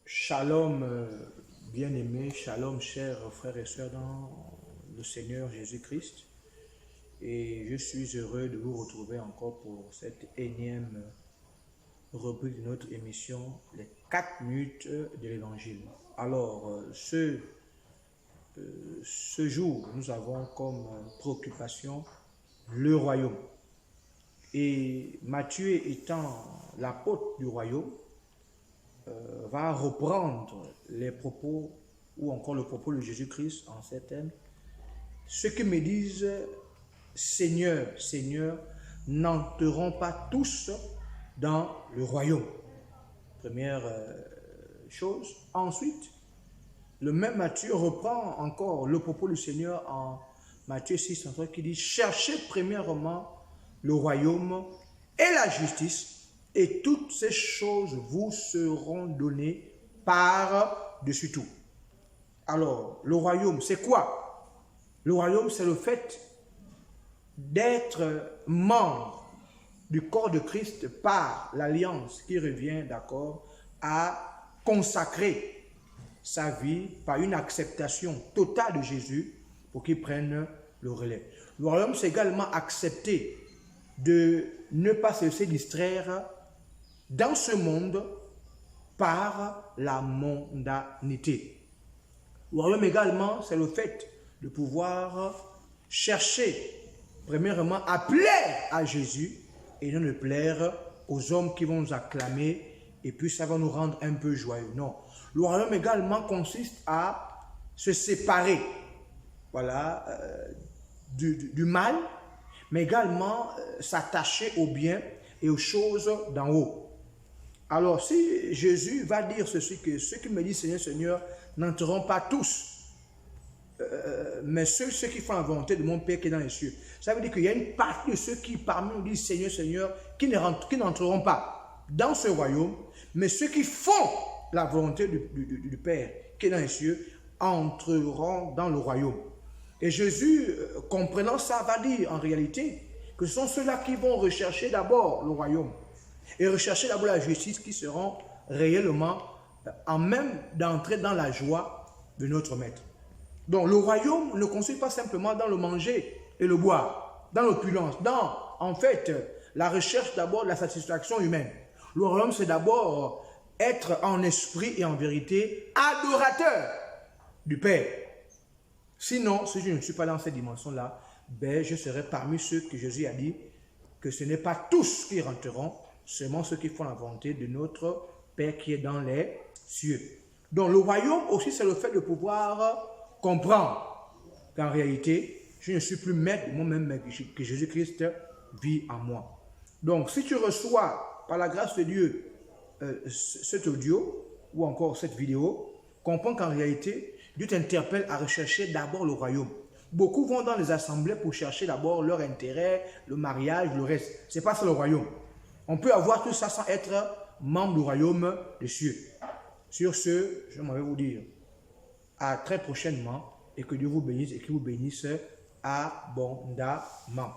Shalom, bien-aimés, shalom, chers frères et sœurs dans le Seigneur Jésus-Christ. Et je suis heureux de vous retrouver encore pour cette énième rubrique de notre émission, les 4 minutes de l'Évangile. Alors, ce jour, nous avons comme préoccupation le royaume. Et Matthieu étant l'apôtre du royaume, va reprendre les propos ou encore le propos de Jésus-Christ en ces thèmes. Ceux qui me disent Seigneur, Seigneur, n'entreront pas tous dans le royaume. Première chose. Ensuite, le même Matthieu reprend encore le propos du Seigneur en Matthieu 6, qui dit cherchez premièrement le royaume et la justice, et toutes ces choses vous seront données par-dessus tout. Alors, le royaume, c'est quoi? Le royaume, c'est le fait d'être membre du corps de Christ par l'alliance qui revient, d'accord, à consacrer sa vie par une acceptation totale de Jésus pour qu'il prenne le relais. Le royaume, c'est également accepter de ne pas se laisser distraire dans ce monde par la mondanité. Le royaume également, c'est le fait de pouvoir chercher, premièrement, à plaire à Jésus et non de plaire aux hommes qui vont nous acclamer et puis ça va nous rendre un peu joyeux. Non. Le royaume également consiste à se séparer, voilà, du mal, mais également s'attacher au bien et aux choses d'en haut. Alors, si Jésus va dire ceci, que ceux qui me disent Seigneur, Seigneur, n'entreront pas tous, mais ceux qui font la volonté de mon Père qui est dans les cieux, ça veut dire qu'il y a une partie de ceux qui parmi nous disent Seigneur, Seigneur, qui n'entreront pas dans ce royaume, mais ceux qui font la volonté du Père qui est dans les cieux entreront dans le royaume. Et Jésus, comprenant ça, va dire en réalité que ce sont ceux-là qui vont rechercher d'abord le royaume et rechercher d'abord la justice qui seront réellement en même d'entrer dans la joie de notre Maître. Donc le royaume ne consiste pas simplement dans le manger et le boire, dans l'opulence, dans en fait la recherche d'abord de la satisfaction humaine. Le royaume c'est d'abord être en esprit et en vérité adorateur du Père. Sinon, si je ne suis pas dans cette dimension-là, ben, je serai parmi ceux que Jésus a dit que ce n'est pas tous qui rentreront, seulement ceux qui font la volonté de notre Père qui est dans les cieux. Donc le royaume aussi, c'est le fait de pouvoir comprendre qu'en réalité, je ne suis plus maître de moi-même, mais que Jésus-Christ vit en moi. Donc si tu reçois par la grâce de Dieu cet audio ou encore cette vidéo, comprends qu'en réalité, Dieu t'interpelle à rechercher d'abord le royaume. Beaucoup vont dans les assemblées pour chercher d'abord leur intérêt, le mariage, le reste. Ce n'est pas ça le royaume. On peut avoir tout ça sans être membre du royaume des cieux. Sur ce, je m'en vais vous dire à très prochainement et que Dieu vous bénisse et qu'il vous bénisse abondamment.